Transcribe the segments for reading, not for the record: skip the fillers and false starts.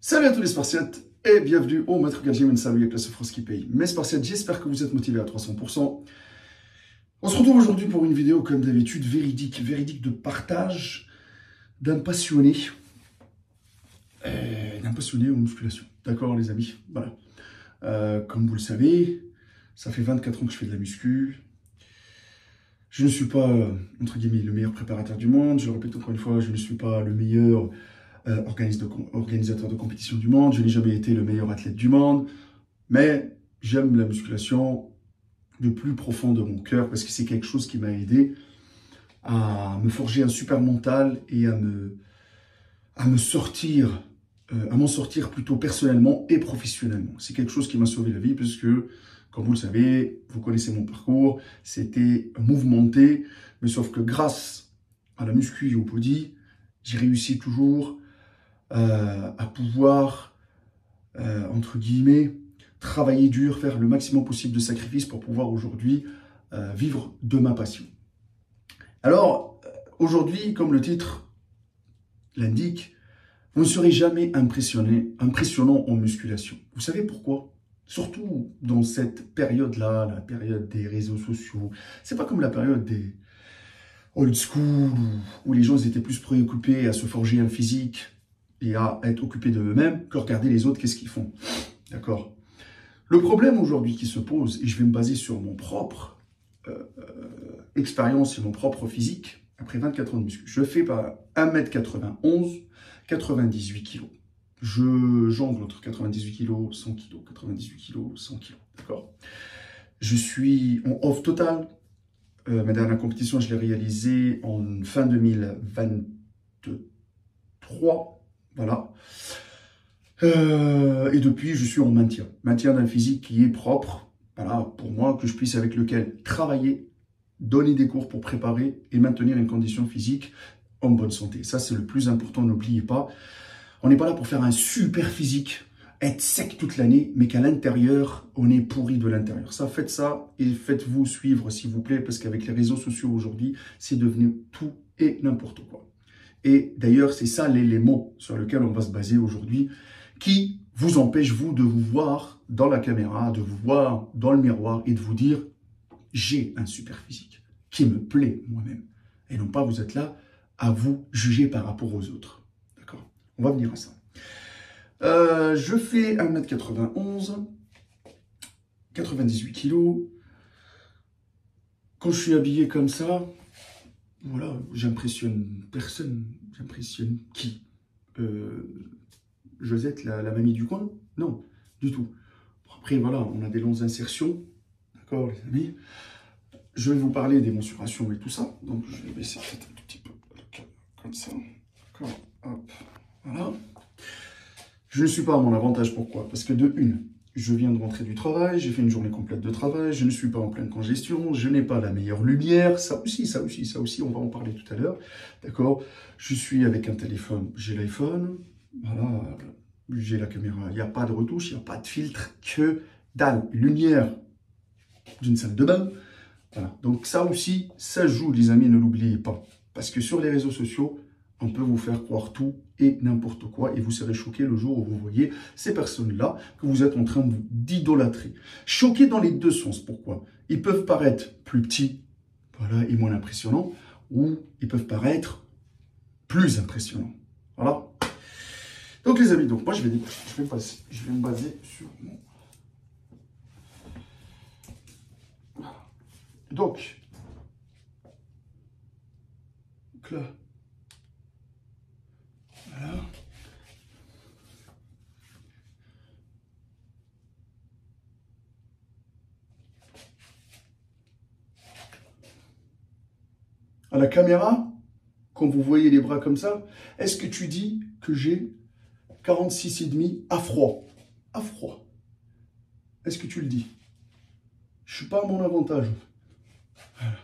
Salut à tous les Spartiates et bienvenue au Maître Gym salut avec la souffrance qui paye. Mes Spartiates, j'espère que vous êtes motivés à 300%. On se retrouve aujourd'hui pour une vidéo comme d'habitude véridique de partage d'un passionné aux musculations. D'accord les amis, voilà. Comme vous le savez, ça fait 24 ans que je fais de la muscu. Je ne suis pas, entre guillemets, le meilleur préparateur du monde. Je le répète encore une fois, je ne suis pas le meilleur organisateur de compétition du monde. Je n'ai jamais été le meilleur athlète du monde. Mais j'aime la musculation du plus profond de mon cœur parce que c'est quelque chose qui m'a aidé à me forger un super mental et à m'en sortir plutôt personnellement et professionnellement. C'est quelque chose qui m'a sauvé la vie puisque, comme vous le savez, vous connaissez mon parcours, c'était mouvementé, mais sauf que grâce à la muscu et au body, j'ai réussi toujours à pouvoir, entre guillemets, travailler dur, faire le maximum possible de sacrifices pour pouvoir aujourd'hui vivre de ma passion. Alors, aujourd'hui, comme le titre l'indique, vous ne serez jamais impressionnant en musculation. Vous savez pourquoi? Surtout dans cette période-là, la période des réseaux sociaux. C'est pas comme la période des old school où les gens étaient plus préoccupés à se forger un physique et à être occupés de eux-mêmes que regarder les autres, qu'est-ce qu'ils font. D'accord? Le problème aujourd'hui qui se pose, et je vais me baser sur mon propre expérience et mon propre physique, après 24 ans de muscu, je fais par 1m91, 98 kg. Je jongle entre 98 kg, 100 kg, 98 kg, 100 kg. D'accord? Je suis en off total. Ma dernière compétition, je l'ai réalisée en fin 2023. Voilà. Et depuis, je suis en maintien. Maintien d'un physique qui est propre, voilà, pour moi, que je puisse avec lequel travailler, donner des cours pour préparer et maintenir une condition physique en bonne santé. Ça, c'est le plus important, n'oubliez pas. On n'est pas là pour faire un super physique, être sec toute l'année, mais qu'à l'intérieur, on est pourri de l'intérieur. Faites ça et faites-vous suivre, s'il vous plaît, parce qu'avec les réseaux sociaux aujourd'hui, c'est devenu tout et n'importe quoi. Et d'ailleurs, c'est ça l'élément sur lequel on va se baser aujourd'hui, qui vous empêche, vous, de vous voir dans la caméra, de vous voir dans le miroir et de vous dire « j'ai un super physique qui me plaît moi-même ». Et non pas vous êtes là à vous juger par rapport aux autres. D'accord? On va venir à ça. Je fais 1m91, 98 kg. Quand je suis habillé comme ça, voilà, j'impressionne personne. J'impressionne qui? Josette, la mamie du coin? Non, du tout. Après, voilà, on a des longues insertions. D'accord, les amis? Je vais vous parler des mensurations et tout ça. Donc, je vais baisser peut-être un tout petit peu comme ça. D'accord, hop, voilà. Je ne suis pas à mon avantage, pourquoi? Parce que de une, je viens de rentrer du travail, j'ai fait une journée complète de travail, je ne suis pas en pleine congestion, je n'ai pas la meilleure lumière, ça aussi, on va en parler tout à l'heure, d'accord? Je suis avec un téléphone, j'ai l'iPhone, voilà, j'ai la caméra, il n'y a pas de retouche, il n'y a pas de filtre, que dalle, lumière d'une salle de bain, voilà. Donc ça aussi, ça joue les amis, ne l'oubliez pas, parce que sur les réseaux sociaux, on peut vous faire croire tout et n'importe quoi et vous serez choqué le jour où vous voyez ces personnes-là que vous êtes en train d'idolâtrer. Choqué dans les deux sens. Pourquoi? Ils peuvent paraître plus petits, voilà, et moins impressionnants, ou ils peuvent paraître plus impressionnants. Voilà. Donc les amis, donc moi je vais me baser sur mon... Donc là, voilà. À la caméra, quand vous voyez les bras comme ça, est-ce que tu dis que j'ai 46,5 à froid? À froid. Est-ce que tu le dis? Je ne suis pas à mon avantage. Voilà.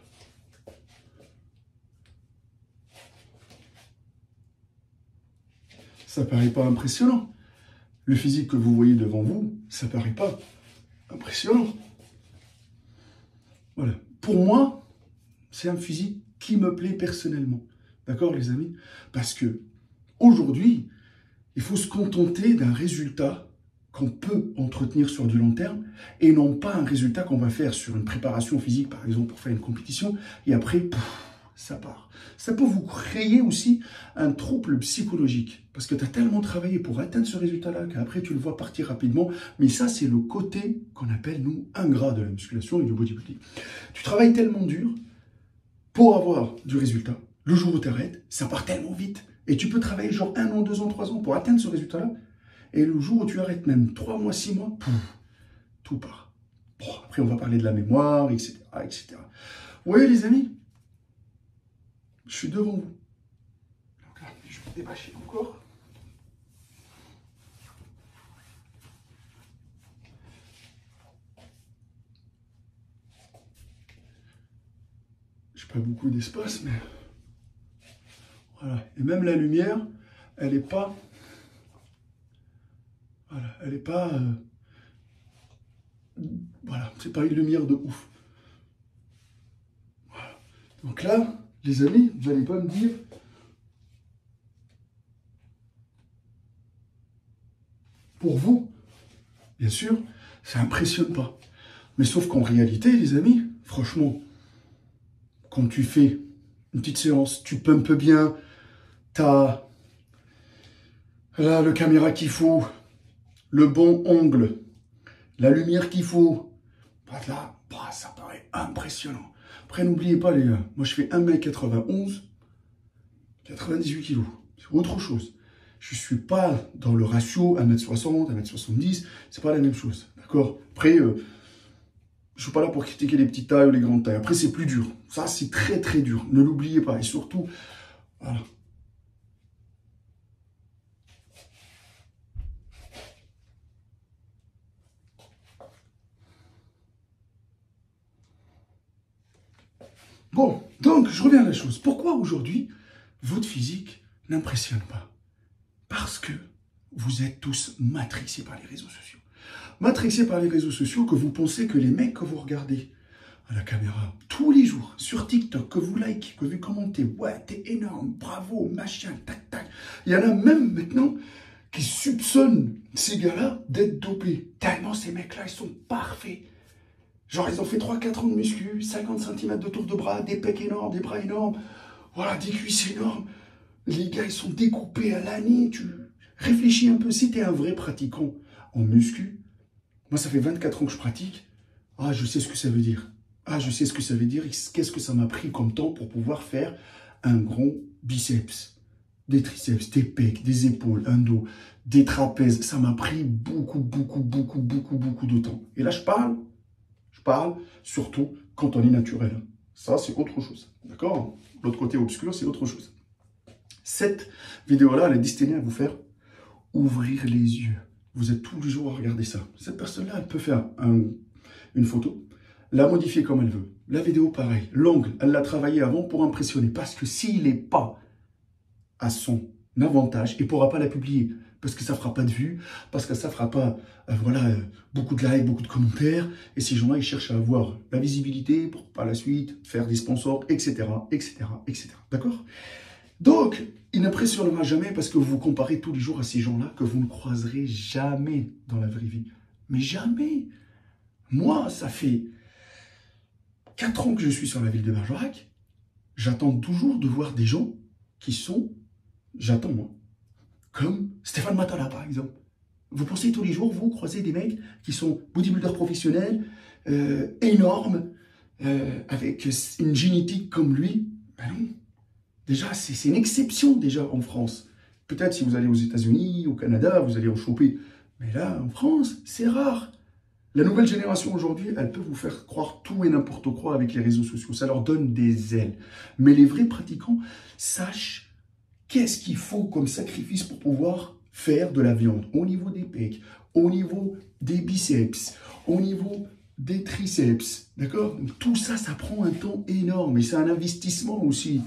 Ça paraît pas impressionnant. Le physique que vous voyez devant vous, ça paraît pas impressionnant. Voilà. Pour moi, c'est un physique qui me plaît personnellement. D'accord, les amis? Parce que aujourd'hui, Il faut se contenter d'un résultat qu'on peut entretenir sur du long terme et non pas un résultat qu'on va faire sur une préparation physique, par exemple, pour faire une compétition, et après, pouf, ça part. Ça peut vous créer aussi un trouble psychologique parce que tu as tellement travaillé pour atteindre ce résultat-là qu'après, tu le vois partir rapidement. Mais ça, c'est le côté qu'on appelle, nous, ingrat de la musculation et du bodybuilding. Tu travailles tellement dur pour avoir du résultat. Le jour où tu arrêtes, ça part tellement vite. Et tu peux travailler genre 1 an, 2 ans, 3 ans pour atteindre ce résultat-là. Et le jour où tu arrêtes même 3 mois, 6 mois, pouf, tout part. Bon, après, on va parler de la mémoire, etc., etc. Vous voyez, les amis, je suis devant vous. Donc là, je vais me débâcher encore. J'ai pas beaucoup d'espace, mais voilà. Et même la lumière, elle n'est pas... Voilà, elle n'est pas... Voilà, c'est pas une lumière de ouf. Voilà. Donc là, les amis, vous n'allez pas me dire... Pour vous, bien sûr, ça impressionne pas. Mais sauf qu'en réalité, les amis, franchement, quand tu fais une petite séance, tu pumpes bien, t'as là le caméra qu'il faut, le bon angle, la lumière qu'il faut, là, ça paraît impressionnant. Après, n'oubliez pas, les gars, moi je fais 1m91, 98 kg. C'est autre chose. Je ne suis pas dans le ratio 1m60, 1m70, c'est pas la même chose. D'accord? Après, je ne suis pas là pour critiquer les petites tailles ou les grandes tailles. Après, c'est plus dur. Ça, c'est très très dur. Ne l'oubliez pas. Et surtout, voilà. Bon, donc, je reviens à la chose. Pourquoi aujourd'hui, votre physique n'impressionne pas? Parce que vous êtes tous matrixés par les réseaux sociaux. Matrixés par les réseaux sociaux que vous pensez que les mecs que vous regardez à la caméra tous les jours, sur TikTok, que vous likez, que vous commentez, ouais, t'es énorme, bravo, machin, tac, tac. Il y en a même maintenant qui soupçonnent ces gars-là d'être dopés. Tellement ces mecs-là, ils sont parfaits. Genre, ils ont fait 3-4 ans de muscu, 50 cm de tour de bras, des pecs énormes, des bras énormes, voilà, des cuisses énormes. Les gars, ils sont découpés à l'année. Tu réfléchis un peu. Si tu es un vrai pratiquant en muscu, moi, ça fait 24 ans que je pratique. Ah, je sais ce que ça veut dire. Ah, je sais ce que ça veut dire. Qu'est-ce que ça m'a pris comme temps pour pouvoir faire un grand biceps, des triceps, des pecs, des épaules, un dos, des trapèzes. Ça m'a pris beaucoup de temps. Et là, je parle surtout quand on est naturel. Ça, c'est autre chose. D'accord? L'autre côté obscur, c'est autre chose. Cette vidéo-là, elle est destinée à vous faire ouvrir les yeux. Vous êtes tous les jours à regarder ça. Cette personne-là, elle peut faire une photo, la modifier comme elle veut. La vidéo, pareil. L'angle, elle l'a travaillé avant pour impressionner. Parce que s'il n'est pas à son avantage, il ne pourra pas la publier. Parce que ça ne fera pas de vues, parce que ça ne fera pas beaucoup de likes, beaucoup de commentaires. Et ces gens-là, ils cherchent à avoir la visibilité pour par la suite faire des sponsors, etc. D'accord? Donc, il n'impressionnera jamais parce que vous vous comparez tous les jours à ces gens-là que vous ne croiserez jamais dans la vraie vie. Mais jamais. Moi, ça fait 4 ans que je suis sur la ville de Bergerac. J'attends toujours de voir des gens qui sont, j'attends moi, comme Stéphane Matala par exemple. Vous pensez tous les jours, vous croisez des mecs qui sont bodybuilders professionnels, énormes, avec une génétique comme lui? Ben non. Déjà, c'est une exception déjà en France. Peut-être si vous allez aux États-Unis, au Canada, vous allez en choper. Mais là, en France, c'est rare. La nouvelle génération aujourd'hui, elle peut vous faire croire tout et n'importe quoi avec les réseaux sociaux. Ça leur donne des ailes. Mais les vrais pratiquants sachent qu'est-ce qu'il faut comme sacrifice pour pouvoir faire de la viande. Au niveau des pecs, au niveau des biceps, au niveau des triceps. D'accord? Tout ça, ça prend un temps énorme. Et c'est un investissement aussi.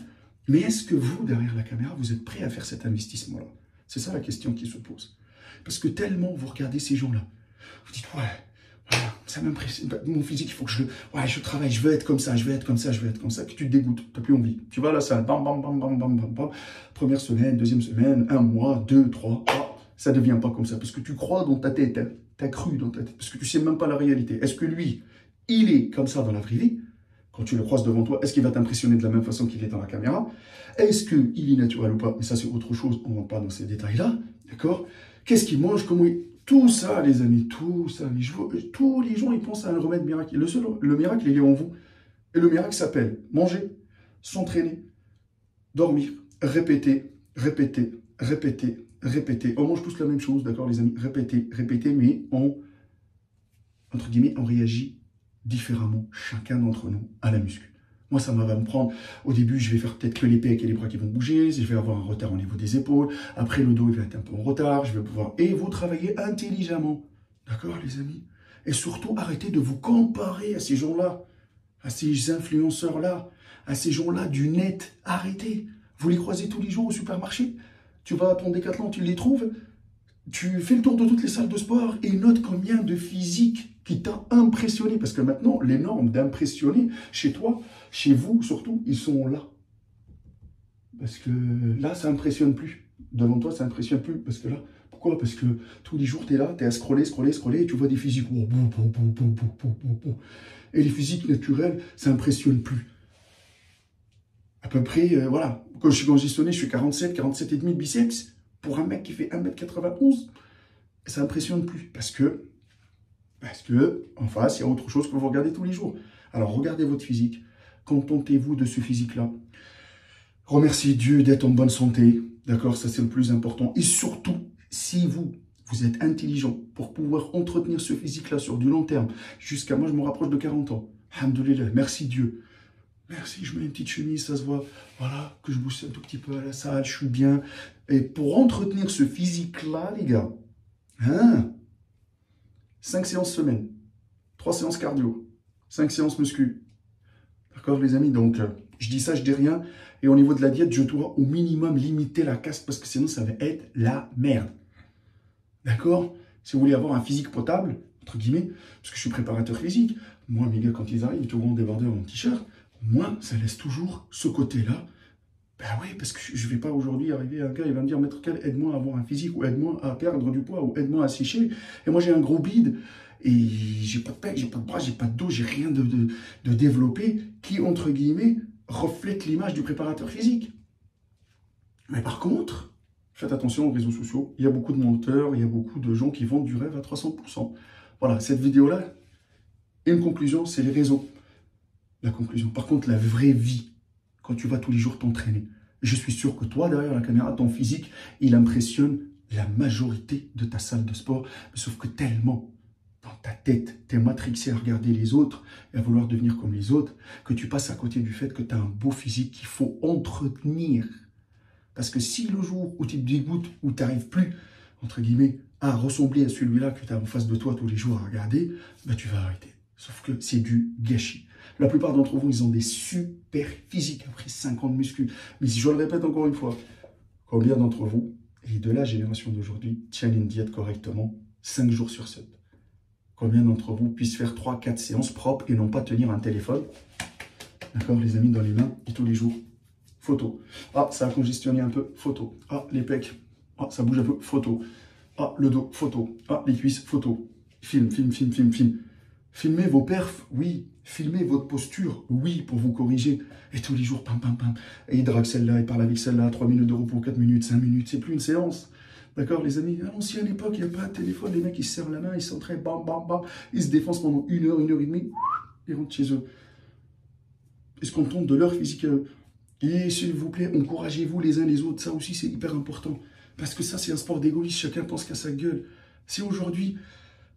Mais est-ce que vous, derrière la caméra, vous êtes prêt à faire cet investissement-là? C'est ça la question qui se pose. Parce que tellement vous regardez ces gens-là, vous dites, ouais, voilà, ça m'impressionne, mon physique, il faut que je travaille, je veux être comme ça, je veux être comme ça, je veux être comme ça, puis tu te dégoûtes, tu n'as plus envie. Tu vas à la salle, bam, bam, bam, bam, bam, bam, bam. Première semaine, deuxième semaine, 1 mois, 2, 3, ça ne devient pas comme ça. Parce que tu crois dans ta tête, hein, tu as cru dans ta tête, parce que tu ne sais même pas la réalité. Est-ce que lui, il est comme ça dans la vraie vie? Quand tu le croises devant toi, est-ce qu'il va t'impressionner de la même façon qu'il est dans la caméra? Est-ce qu'il est naturel ou pas? Mais ça, c'est autre chose, on ne rentre pas dans ces détails-là, d'accord? Qu'est-ce qu'il mange? Comment il... Tout ça, les amis, tout ça. Tous les gens, ils pensent à un remède miracle. Le miracle, il est en vous. Et le miracle s'appelle manger, s'entraîner, dormir, répéter, répéter, répéter, répéter. On mange tous la même chose, d'accord, les amis? Répéter, répéter, mais entre guillemets, on réagit différemment, chacun d'entre nous, à la muscu. Moi, ça va me prendre, au début, je vais faire peut-être que les pecs et les bras qui vont bouger, je vais avoir un retard au niveau des épaules, après le dos, il va être un peu en retard, je vais pouvoir... Et vous travaillez intelligemment, d'accord, les amis? Et surtout, arrêtez de vous comparer à ces gens-là, à ces influenceurs-là, à ces gens-là du net. Arrêtez. Vous les croisez tous les jours au supermarché, tu vas à ton Décathlon, tu les trouves, tu fais le tour de toutes les salles de sport et note combien de physique qui t'a impressionné. Parce que maintenant, les normes d'impressionner chez toi, chez vous surtout, ils sont là. Parce que là, ça impressionne plus. Devant toi, ça impressionne plus. Parce que là, pourquoi? Parce que tous les jours, tu es là, tu es à scroller, scroller, scroller, et tu vois des physiques. Et les physiques naturelles, ça impressionne plus. À peu près, voilà. Quand je suis congestionné, je suis 47 et demi de biceps. Pour un mec qui fait 1m91, ça impressionne plus. Parce que, en face, il y a autre chose que vous regardez tous les jours. Alors, regardez votre physique. Contentez-vous de ce physique-là. Remerciez Dieu d'être en bonne santé. D'accord, ça c'est le plus important. Et surtout, si vous êtes intelligent pour pouvoir entretenir ce physique-là sur du long terme, jusqu'à moi, je me rapproche de 40 ans. Alhamdoulilah, merci Dieu. Merci, je mets une petite chemise, ça se voit. Voilà, que je bouge un tout petit peu à la salle, je suis bien. Et pour entretenir ce physique-là, les gars, 5 séances semaine, 3 séances cardio, 5 séances muscu. D'accord, les amis? Donc, je dis ça, je dis rien. Et au niveau de la diète, je dois au minimum limiter la casse parce que sinon, ça va être la merde. D'accord? Si vous voulez avoir un physique potable, entre guillemets, parce que je suis préparateur physique, moi, mes gars, quand ils arrivent, ils te vont déborder en t-shirt. Moi, ça laisse toujours ce côté-là. Ben oui, parce que je ne vais pas aujourd'hui arriver à un gars, il va me dire, Maître Kal, aide-moi à avoir un physique, ou aide-moi à perdre du poids, ou aide-moi à sécher. Et moi, j'ai un gros bide, et j'ai pas de pec, j'ai pas de bras, j'ai pas de dos, j'ai rien de développé qui, entre guillemets, reflète l'image du préparateur physique. Mais par contre, faites attention aux réseaux sociaux. Il y a beaucoup de menteurs, il y a beaucoup de gens qui vendent du rêve à 300%. Voilà, cette vidéo-là, une conclusion, c'est les réseaux. La conclusion. Par contre, la vraie vie, quand tu vas tous les jours t'entraîner, je suis sûr que toi, derrière la caméra, ton physique, il impressionne la majorité de ta salle de sport. Mais sauf que tellement, dans ta tête, tu es matrixé à regarder les autres et à vouloir devenir comme les autres, que tu passes à côté du fait que tu as un beau physique qu'il faut entretenir. Parce que si le jour où tu te dégoûtes, où tu n'arrives plus, entre guillemets, à ressembler à celui-là que tu as en face de toi tous les jours à regarder, ben tu vas arrêter. Sauf que c'est du gâchis. La plupart d'entre vous, ils ont des super physiques après 5 ans de muscu. Mais si je le répète encore une fois, combien d'entre vous, et de la génération d'aujourd'hui, tiennent une diète correctement 5 jours sur 7? Combien d'entre vous puissent faire 3-4 séances propres et non pas tenir un téléphone, d'accord, les amis, dans les mains, et tous les jours? Photo. Ah, ça a congestionné un peu, photo. Ah, les pecs. Ah, ça bouge un peu, photo. Ah, le dos, photo. Ah, les cuisses, photo. Film. Filmez vos perfs, oui. Filmez votre posture, oui, pour vous corriger. Et tous les jours, pam. Et il drague celle-là, il parle avec celle-là, 3 minutes de repos, 4 minutes, 5 minutes. C'est plus une séance. D'accord, les amis? À l'ancienne époque, il n'y a pas de téléphone. Les mecs, ils se serrent la main, ils s'entraînent, bam. Ils se défoncent pendant 1 heure, 1 heure et demie. Ils rentrent chez eux. Ils se contentent de leur physique à eux. Et s'il vous plaît, encouragez-vous les uns les autres. Ça aussi, c'est hyper important. Parce que ça, c'est un sport d'égoïste. Chacun pense qu'à sa gueule. Si aujourd'hui,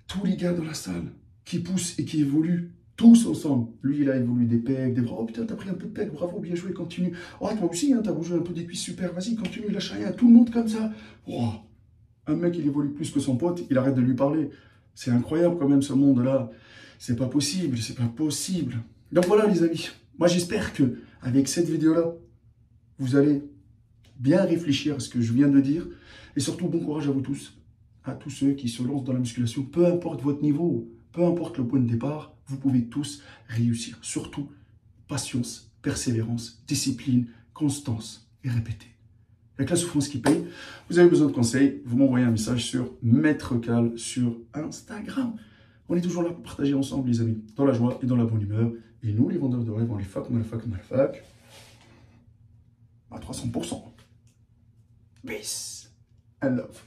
tous les gars dans la salle qui poussent et qui évoluent, tous ensemble, lui, il a évolué des pecs, des bras. Oh putain, t'as pris un peu de pecs, bravo, bien joué, continue. Oh, toi aussi, hein, t'as bougé un peu des cuisses, super, vas-y, continue, lâche rien. Tout le monde comme ça. Oh, un mec, il évolue plus que son pote, il arrête de lui parler. C'est incroyable quand même, ce monde-là. C'est pas possible, c'est pas possible. Donc voilà, les amis. Moi, j'espère que avec cette vidéo-là, vous allez bien réfléchir à ce que je viens de dire. Et surtout, bon courage à vous tous, à tous ceux qui se lancent dans la musculation. Peu importe votre niveau, peu importe le point de départ, vous pouvez tous réussir. Surtout, patience, persévérance, discipline, constance et répéter. Il n'y a que la souffrance qui paye. Vous avez besoin de conseils, vous m'envoyez un message sur Maître Cal sur Instagram. On est toujours là pour partager ensemble, les amis, dans la joie et dans la bonne humeur. Et nous, les vendeurs de rêves, on les fuck, à 300%. Peace and love.